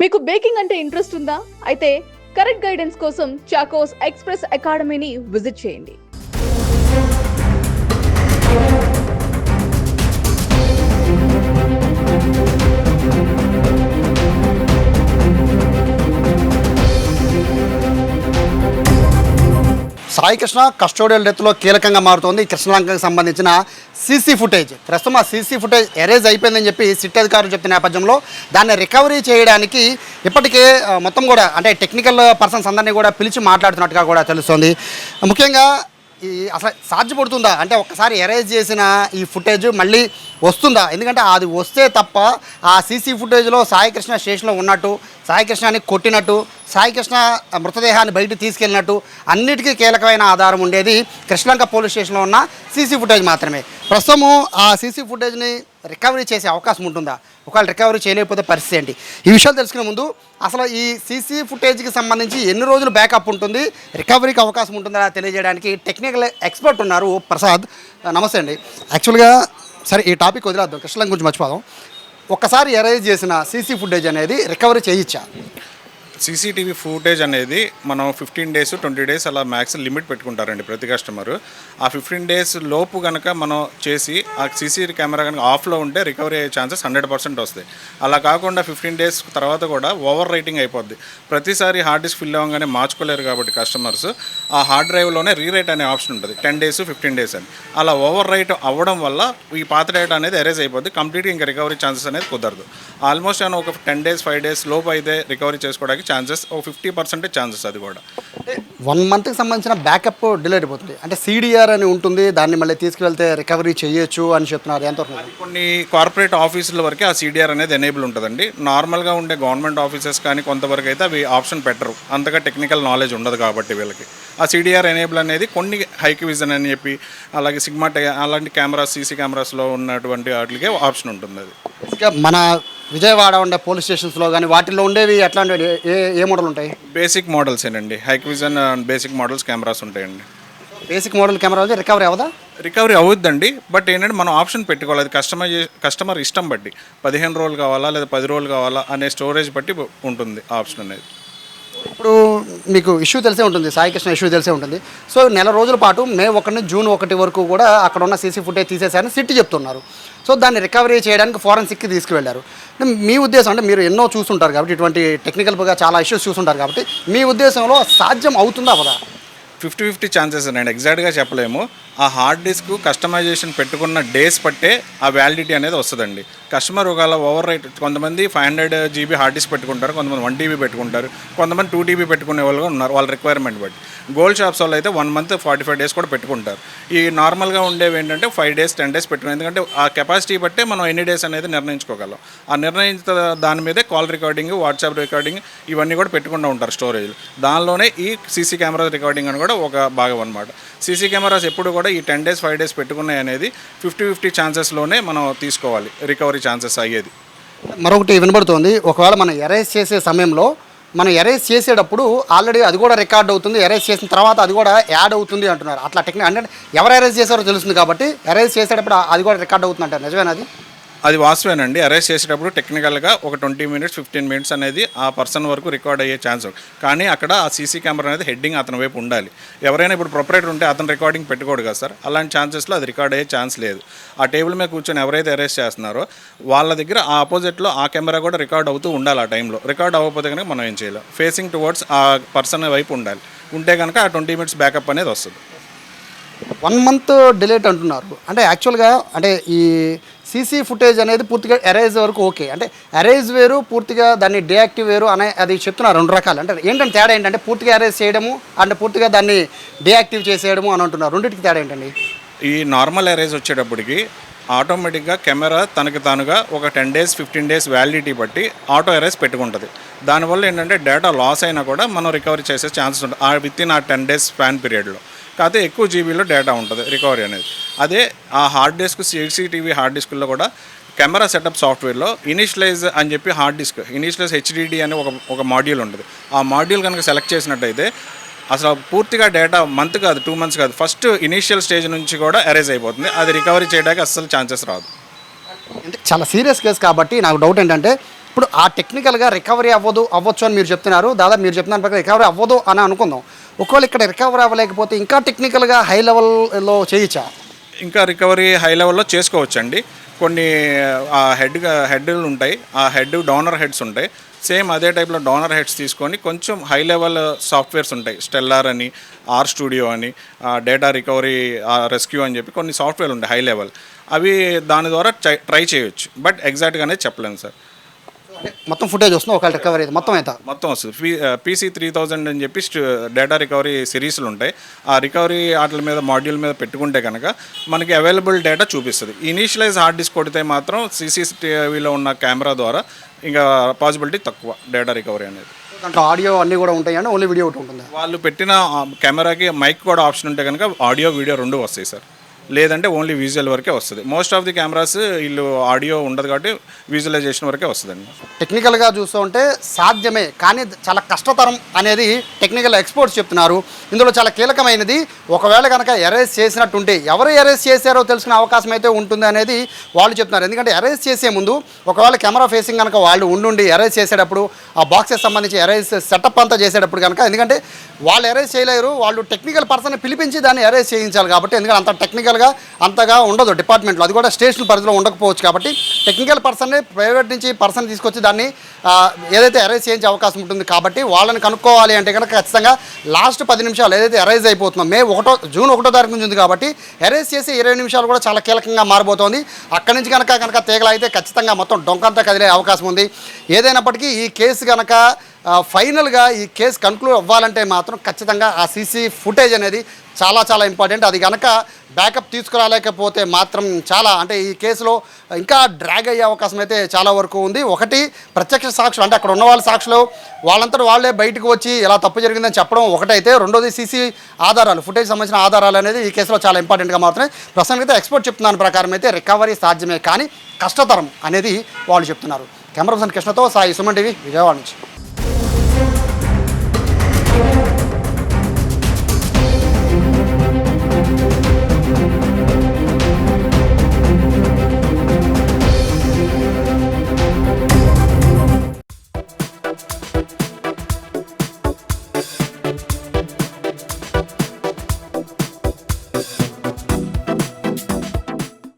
మీకు బేకింగ్ అంటే ఇంట్రెస్ట్ ఉందా? అయితే కరెక్ట్ గైడెన్స్ కోసం చాకోస్ ఎక్స్‌ప్రెస్ అకాడమీని విజిట్ చేయండి. సాయి కృష్ణ కస్టోడియల్ డెత్లో కీలకంగా మారుతోంది కృష్ణలంకకు సంబంధించిన సీసీ ఫుటేజ్. ప్రస్తుతం ఆ సీసీ ఫుటేజ్ ఎరేజ్ అయిపోయిందని చెప్పి సిట్ అధికారులు చెప్తున్న నేపథ్యంలో దాన్ని రికవరీ చేయడానికి ఇప్పటికే మొత్తం కూడా అంటే టెక్నికల్ పర్సన్స్ అందరినీ కూడా పిలిచి మాట్లాడుతున్నట్టుగా కూడా తెలుస్తోంది. ముఖ్యంగా ఈ అసలు సాధ్యపడుతుందా అంటే ఒక్కసారి ఎరేజ్ చేసిన ఈ ఫుటేజ్ మళ్ళీ వస్తుందా? ఎందుకంటే అది వస్తే తప్ప ఆ సీసీ ఫుటేజ్లో సాయికృష్ణ స్టేషన్లో ఉన్నట్టు, సాయికృష్ణని కొట్టినట్టు, సాయికృష్ణ మృతదేహాన్ని బయటకు తీసుకెళ్ళినట్టు అన్నిటికీ కీలకమైన ఆధారం ఉండేది కృష్ణలంక పోలీస్ స్టేషన్లో ఉన్న సీసీ ఫుటేజ్ మాత్రమే. ప్రస్తుతము ఆ సీసీ ఫుటేజ్ని రికవరీ చేసే అవకాశం ఉంటుందా? ఒకవేళ రికవరీ చేయలేకపోతే పరిస్థితి ఏంటి? ఈ విషయాలు తెలుసుకునే ముందు అసలు ఈ సీసీ ఫుటేజ్కి సంబంధించి ఎన్ని రోజులు బ్యాకప్ ఉంటుంది, రికవరీకి అవకాశం ఉంటుందా తెలియజేయడానికి టెక్నికల్ ఎక్స్పర్ట్ ఉన్నారు ప్రసాద్. నమస్తే అండి. యాక్చువల్గా సరే ఈ టాపిక్ వదిలేద్దాం, కృష్ణలంక గురించి మర్చిపోదాం. ఒక్కసారి ఎరేజ్ చేసిన సీసీ ఫుటేజ్ అనేది రికవరీ చేయొచ్చా? సీసీటీవీ ఫుటేజ్ అనేది మనం 15 days 20 days అలా మ్యాక్స్ లిమిట్ పెట్టుకుంటారండి ప్రతి కస్టమరు. ఆ 15 days లోపు కనుక మనం చేసి ఆ సీసీ కెమెరా కనుక ఆఫ్లో ఉంటే రికవరీ అయ్యే ఛాన్సెస్ 100% వస్తాయి. అలా కాకుండా 15 days తర్వాత కూడా ఓవర్ రైటింగ్ అయిపోద్ది. ప్రతిసారి హార్డ్ డిస్క్ ఫిల్ అవ్వగానే మార్చుకోలేరు కాబట్టి కస్టమర్స్ ఆ హార్డ్ డ్రైవ్లోనే రీరైట్ అనే ఆప్షన్ ఉంటుంది 10 days 15 days అని. అలా ఓవర్ రైట్ అవ్వడం వల్ల ఈ పాత డేటా అనేది ఎరేజ్ అయిపోద్ది. కంప్లీట్గా ఇంకా రికవరీ ఛాన్సెస్ అనేది కుదరదు. ఆల్మోస్ట్ అని ఒక 10 days 5 days లోపు అయితే రికవరీ చేసుకోవడానికి ఛాన్సెస్ ఒక 50% ఛాన్సెస్. అది కూడా 1 monthకి సంబంధించిన బ్యాకప్ డిలే అయిపోతుంది. అంటే సిడిఆర్ అని ఉంటుంది, దాన్ని మళ్ళీ తీసుకువెళ్తే రికవరీ చేయొచ్చు అని చెప్తున్నారు. ఎంతవరకు? కొన్ని కార్పొరేట్ ఆఫీసుల వరకే ఆ సిడిఆర్ అనేది ఎనేబుల్ ఉంటుందండి. నార్మల్గా ఉండే గవర్నమెంట్ ఆఫీసెస్ కానీ కొంతవరకు అయితే అవి ఆప్షన్ పెట్టరు, అంతగా టెక్నికల్ నాలెడ్జ్ ఉండదు కాబట్టి వీళ్ళకి. ఆ సిడిఆర్ ఎనేబుల్ అనేది కొన్ని హైక్విజన్ అని చెప్పి అలాగే సిగ్మా అలాంటి కెమెరాస్ సీసీ కెమెరాస్లో ఉన్నటువంటి వాటికే ఆప్షన్ ఉంటుంది. అది ఇంకా మన విజయవాడ ఉండే పోలీస్ స్టేషన్స్లో కానీ వాటిల్లో ఉండేవి ఎట్లాంటివి ఏ మోడల్ ఉంటాయి? బేసిక్ మోడల్స్ ఏనండి, హైక్విజన్ బేసిక్ మోడల్స్ కెమెరాస్ ఉంటాయండి. బేసిక్ మోడల్ కెమెరా అయితే రికవరీ అవ్వదా? రికవరీ అవుద్దండి, బట్ ఏంటంటే మనం ఆప్షన్ పెట్టుకోవాలి. అది కస్టమర్ ఇష్టం బట్టి 15 రోజులు కావాలా లేదా 10 రోజులు కావాలా అనే స్టోరేజ్ బట్టి ఉంటుంది ఆప్షన్ అనేది. ఇప్పుడు మీకు ఇష్యూ తెలిసే ఉంటుంది, సాయికృష్ణ ఇష్యూ తెలిసే ఉంటుంది. సో నెల రోజుల పాటు మే 1 June 1 వరకు కూడా అక్కడ ఉన్న సీసీ ఫుటేజ్ తీసేసారని సిట్ చెప్తున్నారు. సో దాన్ని రికవరీ చేయడానికి ఫోరెన్సిక్కి తీసుకువెళ్ళారు. మీ ఉద్దేశం అంటే మీరు ఎన్నో చూస్తుంటారు కాబట్టి ఇటువంటి టెక్నికల్గా చాలా ఇష్యూస్ చూస్తుంటారు కాబట్టి మీ ఉద్దేశంలో సాధ్యం అవుతుందా అవదా? 50-50 ఛాన్సెస్ అండి, ఎగ్జాక్ట్గా చెప్పలేము. ఆ హార్డ్ డిస్క్ కస్టమైజేషన్ పెట్టుకున్న డేస్ పట్టే ఆ వ్యాలిడిటీ అనేది వస్తుందండి. కస్టమర్ ఒకవేళ ఓవర్ రైట్ కొంతమంది 500 GB హార్డ్ డిస్క్ పెట్టుకుంటారు, కొంతమంది 1 TB పెట్టుకుంటారు, కొంతమంది 2 TB పెట్టుకునే వాళ్ళు ఉన్నారు వాళ్ళ రిక్వైర్మెంట్ బట్టి. గోల్డ్ షాప్స్ వాళ్ళు అయితే 1 month 45 days కూడా పెట్టుకుంటారు. ఈ నార్మల్గా ఉండేవి ఏంటంటే 5 days 10 days పెట్టుకుని, ఎందుకంటే ఆ కెపాసిటీ బట్టే మనం ఎన్ని డేస్ అనేది నిర్ణయించుకోగలం. ఆ నిర్ణయించిన దాని మీదే కాల్ రికార్డింగ్, వాట్సాప్ రికార్డింగ్ ఇవన్నీ కూడా పెట్టుకుంటూ ఉంటారు స్టోరేజ్. దానిలోనే ఈ సీసీ కెమెరా రికార్డింగ్ అని కూడా ఒక భాగం అనమాట. సీసీ కెమెరాస్ ఎప్పుడు కూడా ఈ 10 days 5 days పెట్టుకున్నాయి అనేది 50-50 ఛాన్సెస్లోనే మనం తీసుకోవాలి రికవరీ ఛాన్సెస్ అయ్యేది. మరొకటి వినబడుతోంది, ఒకవేళ మనం ఎరేజ్ చేసే సమయంలో మనం ఎరేజ్ చేసేటప్పుడు ఆల్రెడీ అది కూడా రికార్డ్ అవుతుంది, ఎరేజ్ చేసిన తర్వాత అది కూడా యాడ్ అవుతుంది అంటున్నారు. అట్లా టెక్నిక్ అంటే ఎవరు ఎరేజ్ చేశారో తెలుస్తుంది కాబట్టి ఎరేజ్ చేసేటప్పుడు అది కూడా రికార్డ్ అవుతుంది అంటారు. నిజమేనా అది? అది వాస్తవేనండి. అరెస్ట్ చేసేటప్పుడు టెక్నికల్గా ఒక 20 minutes 15 minutes అనేది ఆ పర్సన్ వరకు రికార్డ్ అయ్యే ఛాన్స్ ఉంది. కానీ అక్కడ ఆ సీసీ కెమెరా అనేది హెడ్డింగ్ అతని వైపు ఉండాలి. ఎవరైనా ఇప్పుడు ప్రొపరేటర్ ఉంటే అతను రికార్డింగ్ పెట్టుకోడు కదా సార్, అలాంటి ఛాన్సెస్లో అది రికార్డ్ అయ్యే ఛాన్స్ లేదు. ఆ టేబుల్ మీద కూర్చొని ఎవరైతే అరెస్ట్ చేస్తున్నారో వాళ్ళ దగ్గర ఆ ఆపోజిట్లో ఆ కెమెరా కూడా రికార్డ్ అవుతూ ఉండాలి. ఆ టైంలో రికార్డ్ అవ్వకపోతే కనుక మనం ఏం చేయలేం. ఫేసింగ్ టువర్డ్స్ ఆ పర్సన్ వైపు ఉండాలి. ఉంటే కనుక ఆ 20 minutes బ్యాకప్ అనేది వస్తుంది. 1 month డిలేట్ అంటున్నారు. అంటే యాక్చువల్గా అంటే ఈ సీసీ ఫుటేజ్ అనేది పూర్తిగా ఎరేజ్ వరకు ఓకే, అంటే ఎరేజ్ వేరు పూర్తిగా దాన్ని డీయాక్టివ్ వేరు అనే అది చెప్తున్నారు. 2 రకాలు. అంటే ఏంటంటే తేడా ఏంటంటే పూర్తిగా ఎరేజ్ చేయడము అంటే పూర్తిగా దాన్ని డీయాక్టివ్ చేసేయడము అని అంటున్నారు. రెండింటికి తేడా ఏంటండి? ఈ నార్మల్ ఎరేజ్ వచ్చేటప్పటికి ఆటోమేటిక్గా కెమెరా తనకి తానుగా ఒక 10 days 15 days వ్యాలిడిటీ బట్టి ఆటో ఎరేజ్ పెట్టుకుంటుంది. దానివల్ల ఏంటంటే డేటా లాస్ అయినా కూడా మనం రికవరీ చేసే ఛాన్సెస్ ఉంటుంది విత్ ఇన్ ఆ 10 days స్పాన్ పీరియడ్లో. కాకపోతే ఎక్కువ జీబీలో డేటా ఉంటుంది రికవరీ అనేది. అదే ఆ హార్డ్ డిస్క్ సీసీటీవీ హార్డ్ డిస్క్లో కూడా కెమెరా సెటప్ సాఫ్ట్వేర్లో ఇనిషియలైజ్ అని చెప్పి హార్డ్ డిస్క్ ఇనిషియలైజ్ హెచ్డిడి అని ఒక మాడ్యూల్ ఉంటుంది. ఆ మాడ్యూల్ కనుక సెలెక్ట్ చేసినట్టయితే అసలు పూర్తిగా డేటా మంత్ కాదు 2 months కాదు, ఫస్ట్ ఇనీషియల్ స్టేజ్ నుంచి కూడా ఎరేజ్ అయిపోతుంది. అది రికవరీ చేయడానికి అస్సలు ఛాన్సెస్ రాదు. అంటే చాలా సీరియస్ కేసు కాబట్టి నాకు డౌట్ ఏంటంటే ఇప్పుడు ఆ టెక్నికల్గా రికవరీ అవ్వచ్చు అని మీరు చెప్తున్నారు. దాదాపు మీరు చెప్తున్నారు ప్రకారం రికవరీ అవ్వదు అని అనుకుందాం. ఒకవేళ ఇక్కడ రికవరీ అవ్వలేకపోతే ఇంకా టెక్నికల్గా హై లెవెల్లో చేయొచ్చా? ఇంకా రికవరీ హై లెవెల్లో చేసుకోవచ్చండి. కొన్ని హెడ్లు ఉంటాయి, ఆ డోనర్ హెడ్స్ ఉంటాయి. సేమ్ అదే టైప్లో డోనర్ హెడ్స్ తీసుకొని కొంచెం హై లెవెల్ సాఫ్ట్వేర్స్ ఉంటాయి, స్టెల్లార్ అని, ఆర్ స్టూడియో అని, డేటా రికవరీ, రెస్క్యూ అని చెప్పి కొన్ని సాఫ్ట్వేర్లు ఉంటాయి హై లెవెల్. అవి దాని ద్వారా ట్రై చేయొచ్చు. బట్ ఎగ్జాక్ట్గానే చెప్పలేము సార్. మొత్తం ఫుటేజ్ వస్తుంది ఒకవేళ రికవరీ అయితే మొత్తం వస్తుంది. PC 3000 అని చెప్పి డేటా రికవరీ సిరీస్లు ఉంటాయి. ఆ రికవరీ వాటి మీద మాడ్యూల్ మీద పెట్టుకుంటే కనుక మనకి అవైలబుల్ డేటా చూపిస్తుంది. ఇనీషియలైజ్ హార్డ్ డిస్క్ కొడితే మాత్రం CCTVలో ఉన్న కెమెరా ద్వారా ఇంకా పాసిబిలిటీ తక్కువ డేటా రికవరీ అనేది. దాంట్లో ఆడియో అన్నీ కూడా ఉంటాయండి, ఓన్లీ వీడియో ఒకటి ఉంటుంది? వాళ్ళు పెట్టిన కెమెరాకి మైక్ కూడా ఆప్షన్ ఉంటే కనుక ఆడియో వీడియో రెండు వస్తాయి సార్. లేదంటే ఓన్లీ విజువల్ వరకే వస్తుంది. మోస్ట్ ఆఫ్ ది కెమెరాస్ వీళ్ళు ఆడియో ఉండదు కాబట్టి విజువలైజేషన్ వరకే వస్తుందండి. టెక్నికల్గా చూస్తూ ఉంటే సాధ్యమే, కానీ చాలా కష్టతరం అనేది టెక్నికల్ ఎక్స్పర్ట్స్ చెప్తున్నారు. ఇందులో చాలా కీలకమైనది, ఒకవేళ కనుక ఎరేజ్ చేసినట్టుంటే ఎవరు ఎరేజ్ చేశారో తెలుసుకునే అవకాశం అయితే ఉంటుంది అనేది వాళ్ళు చెప్తున్నారు. ఎందుకంటే ఎరేజ్ చేసే ముందు ఒకవేళ కెమెరా ఫేసింగ్ కనుక వాళ్ళు ఉండి ఎరేజ్ చేసేటప్పుడు ఆ బాక్సెస్ సంబంధించి ఎరేజ్ సెటప్ అంతా చేసేటప్పుడు కనుక, ఎందుకంటే వాళ్ళు ఎరేజ్ చేయలేరు, వాళ్ళు టెక్నికల్ పర్సన్ పిలిపించి దాన్ని ఎరేజ్ చేయించాలి కాబట్టి, ఎందుకంటే అంత టెక్నికల్గా అంతగా ఉండదు డిపార్ట్మెంట్లో, అది కూడా స్టేషన్ పరిధిలో ఉండకపోవచ్చు కాబట్టి టెక్నికల్ పర్సన్ని ప్రైవేట్ నుంచి పర్సన్ తీసుకొచ్చి దాన్ని ఏదైతే ఎరేజ్ చేయించే అవకాశం ఉంటుంది కాబట్టి వాళ్ళని కనుక్కోవాలి అంటే కనుక ఖచ్చితంగా లాస్ట్ 10 నిమిషాలు ఏదైతే ఎరేజ్ అయిపోతుందో జూన్ 1వ తారీఖు నుంచి ఉంది కాబట్టి ఎరేజ్ చేసి 20 నిమిషాలు కూడా చాలా కీలకంగా మారబోతోంది. అక్కడి నుంచి కనుక తీగలు అయితే ఖచ్చితంగా మొత్తం డొంకంతా కదిలే అవకాశం ఉంది. ఏదైనప్పటికీ ఈ కేసు కనుక ఫైనల్గా ఈ కేసు కన్క్లూడ్ అవ్వాలంటే మాత్రం ఖచ్చితంగా ఆ సీసీ ఫుటేజ్ అనేది చాలా చాలా ఇంపార్టెంట్. అది కనుక బ్యాకప్ తీసుకురాలేకపోతే మాత్రం చాలా అంటే ఈ కేసులో ఇంకా డ్రాగ్ అయ్యే అవకాశం అయితే చాలా వరకు ఉంది. ఒకటి ప్రత్యక్ష సాక్షులు అంటే అక్కడ ఉన్న వాళ్ళ సాక్షులు వాళ్ళంతా వాళ్ళే బయటకు వచ్చి ఇలా తప్పు జరిగిందని చెప్పడం ఒకటైతే, రెండోది సీసీ ఆధారాలు, ఫుటేజ్ సంబంధించిన ఆధారాలు అనేది ఈ కేసులో చాలా ఇంపార్టెంట్గా మాత్రమే. ప్రస్తుతానికి అయితే ఎక్స్పర్ట్ చెప్తున్నాను ప్రకారం అయితే రికవరీ సాధ్యమే కానీ కష్టతరం అనేది వాళ్ళు చెప్తున్నారు. కెమెరా పర్సన్ కృష్ణతో సాయి, సుమన్ టీవీ, విజయవాడ నుంచి.